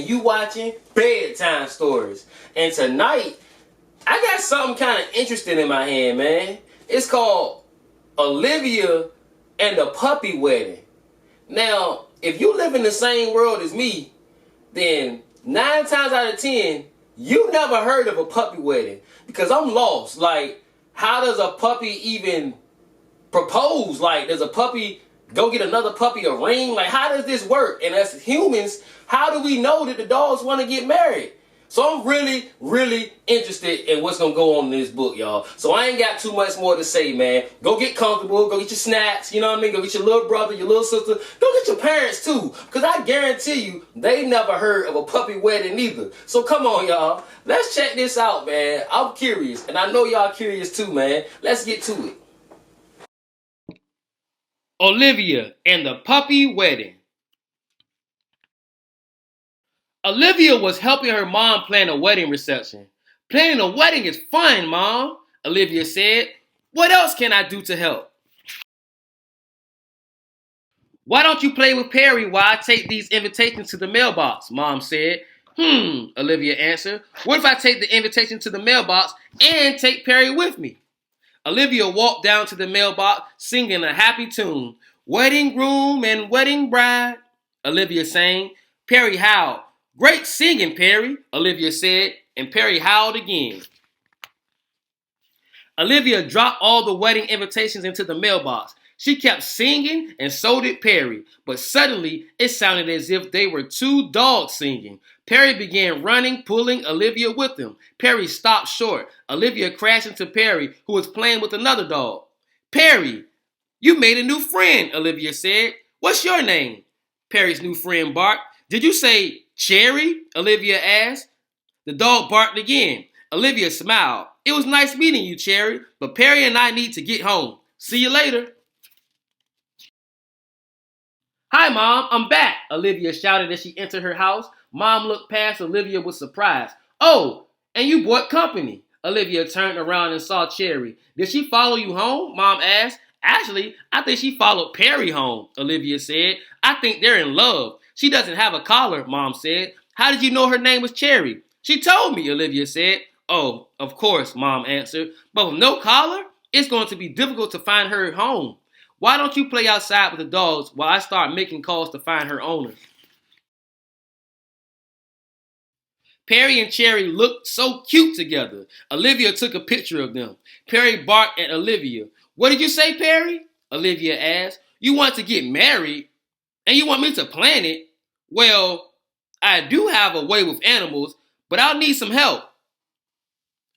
and you watching Bedtime Stories. And tonight, I got something kind of interesting in my hand, man. It's called Olivia and the Puppy Wedding. Now, if you live in the same world as me, then 9 times out of 10, you never heard of a puppy wedding. Because I'm lost. Like, how does a puppy even propose? Like, does a puppy go get another puppy a ring? Like, how does this work? And as humans, how do we know that the dogs want to get married? So I'm really, really interested in what's going to go on in this book, y'all. So I ain't got too much more to say, man. Go get comfortable. Go get your snacks. You know what I mean? Go get your little brother, your little sister. Go get your parents, too. Because I guarantee you, they never heard of a puppy wedding either. So come on, y'all. Let's check this out, man. I'm curious. And I know y'all curious, too, man. Let's get to it. Olivia and the Puppy Wedding. Olivia was helping her mom plan a wedding reception. Planning a wedding is fun, Mom, Olivia said. What else can I do to help? Why don't you play with Perry while I take these invitations to the mailbox, Mom said. Olivia answered. What if I take the invitation to the mailbox and take Perry with me? Olivia walked down to the mailbox singing a happy tune. Wedding groom and wedding bride, Olivia sang. Perry howled. Great singing, Perry, Olivia said, and Perry howled again. Olivia dropped all the wedding invitations into the mailbox. She kept singing, and so did Perry, but suddenly it sounded as if they were two dogs singing. Perry began running, pulling Olivia with him. Perry stopped short. Olivia crashed into Perry, who was playing with another dog. Perry, you made a new friend, Olivia said. What's your name? Perry's new friend barked. Did you say Cherry? Olivia asked. The dog barked again. Olivia smiled. It was nice meeting you, Cherry, but Perry and I need to get home. See you later. Hi, Mom, I'm back, Olivia shouted as she entered her house. Mom looked past Olivia with surprise. Oh, and you brought company. Olivia turned around and saw Cherry. Did she follow you home? Mom asked. Actually, I think she followed Perry home, Olivia said. I think they're in love. She doesn't have a collar, Mom said. How did you know her name was Cherry? She told me, Olivia said. Oh, of course, Mom answered. But with no collar, it's going to be difficult to find her at home. Why don't you play outside with the dogs while I start making calls to find her owner? Perry and Cherry looked so cute together. Olivia took a picture of them. Perry barked at Olivia. What did you say, Perry? Olivia asked. You want to get married? And you want me to plan it? Well, I do have a way with animals, but I'll need some help.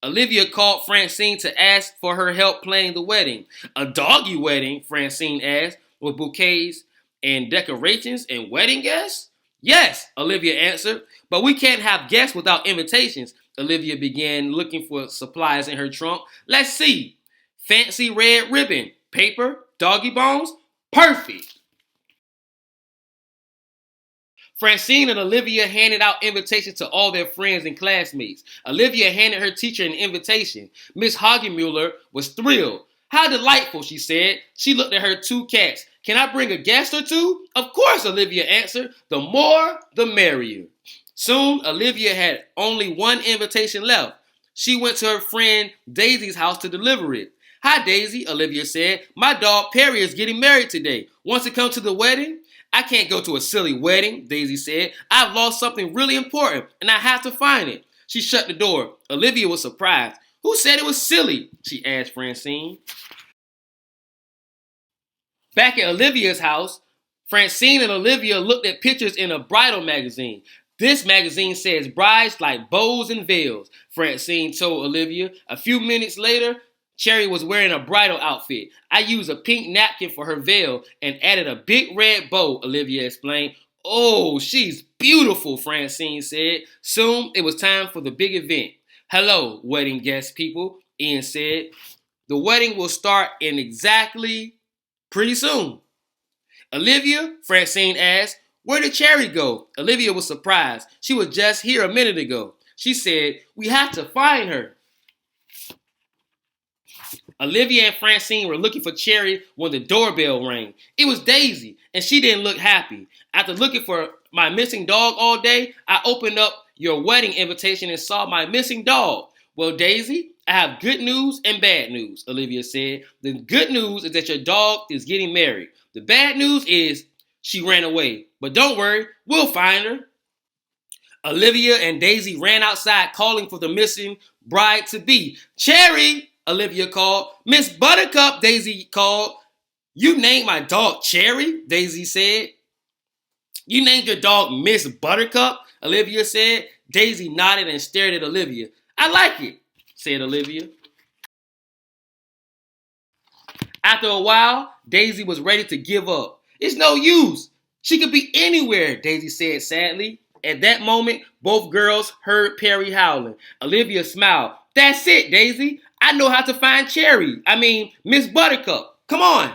Olivia called Francine to ask for her help planning the wedding. A doggy wedding, Francine asked, with bouquets and decorations and wedding guests? Yes, Olivia answered, but we can't have guests without invitations. Olivia began looking for supplies in her trunk. Let's see. Fancy red ribbon, paper, doggy bones. Perfect. Francine and Olivia handed out invitations to all their friends and classmates. Olivia handed her teacher an invitation. Miss Hagemuller was thrilled. How delightful, she said. She looked at her 2 cats. Can I bring a guest or 2? Of course, Olivia answered. The more, the merrier. Soon, Olivia had only 1 invitation left. She went to her friend Daisy's house to deliver it. Hi, Daisy, Olivia said. My dog Perry is getting married today. Wants to come to the wedding? I can't go to a silly wedding, Daisy said. I've lost something really important, and I have to find it. She shut the door. Olivia was surprised. Who said it was silly? She asked Francine. Back at Olivia's house, Francine and Olivia looked at pictures in a bridal magazine. This magazine says brides like bows and veils, Francine told Olivia. A few minutes later, Cherry was wearing a bridal outfit. I used a pink napkin for her veil and added a big red bow, Olivia explained. Oh, she's beautiful, Francine said. Soon it was time for the big event. Hello, wedding guest people, Ian said. The wedding will start in exactly pretty soon. Olivia, Francine asked, where did Cherry go? Olivia was surprised. She was just here a minute ago. She said, we have to find her. Olivia and Francine were looking for Cherry when the doorbell rang. It was Daisy, and she didn't look happy. After looking for my missing dog all day, I opened up your wedding invitation and saw my missing dog. Well, Daisy, I have good news and bad news, Olivia said. The good news is that your dog is getting married. The bad news is she ran away. But don't worry, we'll find her. Olivia and Daisy ran outside calling for the missing bride-to-be. Cherry, Olivia called. Miss Buttercup, Daisy called. You named my dog Cherry, Daisy said. You named your dog Miss Buttercup, Olivia said. Daisy nodded and stared at Olivia. I like it, said Olivia. After a while, Daisy was ready to give up. It's no use. She could be anywhere, Daisy said sadly. At that moment, both girls heard Perry howling. Olivia smiled. That's it, Daisy. I know how to find Miss Buttercup. Come on.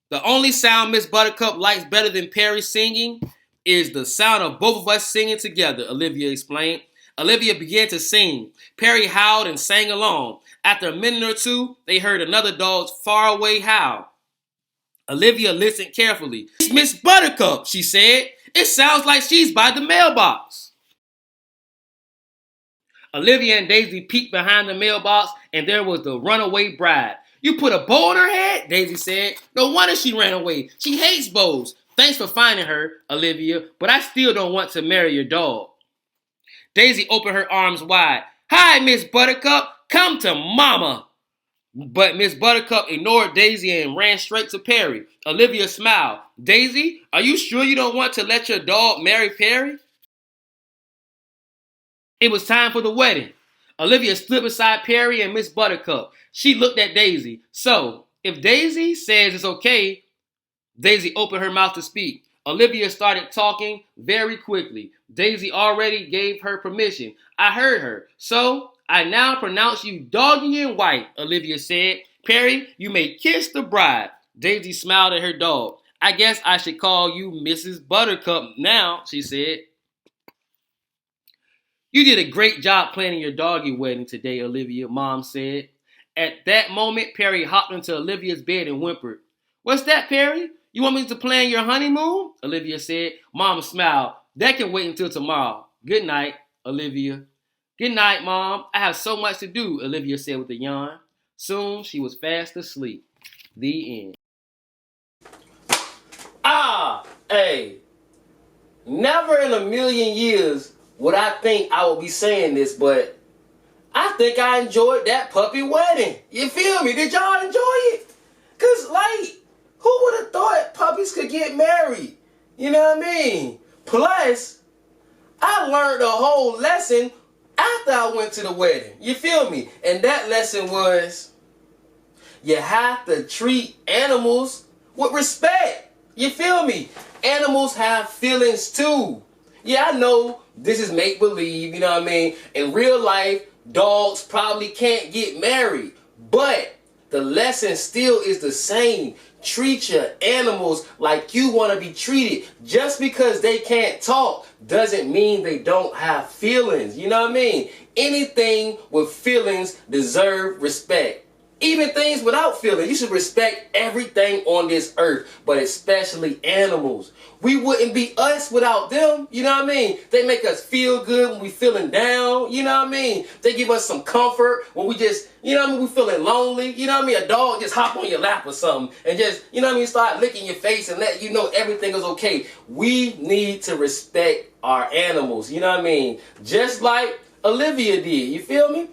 The only sound Miss Buttercup likes better than Perry singing is the sound of both of us singing together, Olivia explained. Olivia began to sing. Perry howled and sang along. After a minute or two, they heard another dog's faraway howl. Olivia listened carefully. It's Miss Buttercup, she said. It sounds like she's by the mailbox. Olivia and Daisy peeked behind the mailbox, and there was the runaway bride. You put a bow on her head? Daisy said. No wonder she ran away. She hates bows. Thanks for finding her, Olivia, but I still don't want to marry your dog. Daisy opened her arms wide. Hi, Miss Buttercup. Come to Mama. But Miss Buttercup ignored Daisy and ran straight to Perry. Olivia smiled. Daisy, are you sure you don't want to let your dog marry Perry? It was time for the wedding. Olivia stood beside Perry and Miss Buttercup. She looked at Daisy. So, if Daisy says it's okay, Daisy opened her mouth to speak. Olivia started talking very quickly. Daisy already gave her permission. I heard her. So, I now pronounce you doggy and white, Olivia said. Perry, you may kiss the bride. Daisy smiled at her dog. I guess I should call you Mrs. Buttercup now, she said. You did a great job planning your doggy wedding today, Olivia, Mom said. At that moment, Perry hopped into Olivia's bed and whimpered. What's that, Perry? You want me to plan your honeymoon? Olivia said. Mom smiled. That can wait until tomorrow. Good night, Olivia. Good night, Mom. I have so much to do, Olivia said with a yawn. Soon, she was fast asleep. The end. Hey. Never in a million years would I think I would be saying this, but I think I enjoyed that puppy wedding. You feel me? Did y'all enjoy it? Because, who would have thought puppies could get married? You know what I mean? Plus, I learned a whole lesson after I went to the wedding. You feel me? And that lesson was, you have to treat animals with respect. You feel me? Animals have feelings too. Yeah, I know this is make-believe, you know what I mean? In real life, dogs probably can't get married. But the lesson still is the same. Treat your animals like you want to be treated. Just because they can't talk doesn't mean they don't have feelings. You know what I mean? Anything with feelings deserve respect. Even things without feelings. You should respect everything on this earth, but especially animals. We wouldn't be us without them. You know what I mean? They make us feel good when we feeling down. You know what I mean? They give us some comfort when we just, you know what I mean, we feeling lonely. You know what I mean? A dog just hop on your lap or something and just, you know what I mean, start licking your face and let you know everything is okay. We need to respect our animals. You know what I mean? Just like Olivia did. You feel me?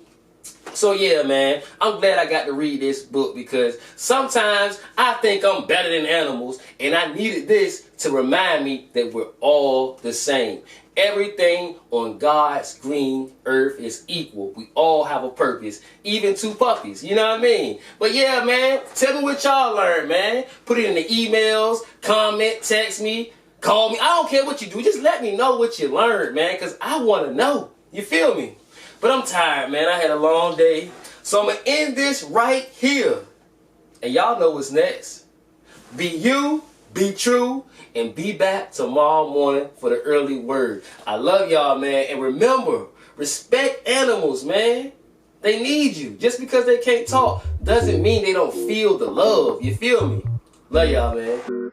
So yeah, man, I'm glad I got to read this book because sometimes I think I'm better than animals, and I needed this to remind me that we're all the same. Everything on God's green earth is equal. We all have a purpose, even two puppies, you know what I mean? But yeah, man, tell me what y'all learned, man. Put it in the emails, comment, text me, call me. I don't care what you do. Just let me know what you learned, man, because I want to know. You feel me? But I'm tired, man. I had a long day. So I'm going to end this right here. And y'all know what's next. Be you, be true, and be back tomorrow morning for the early word. I love y'all, man. And remember, respect animals, man. They need you. Just because they can't talk doesn't mean they don't feel the love. You feel me? Love y'all, man.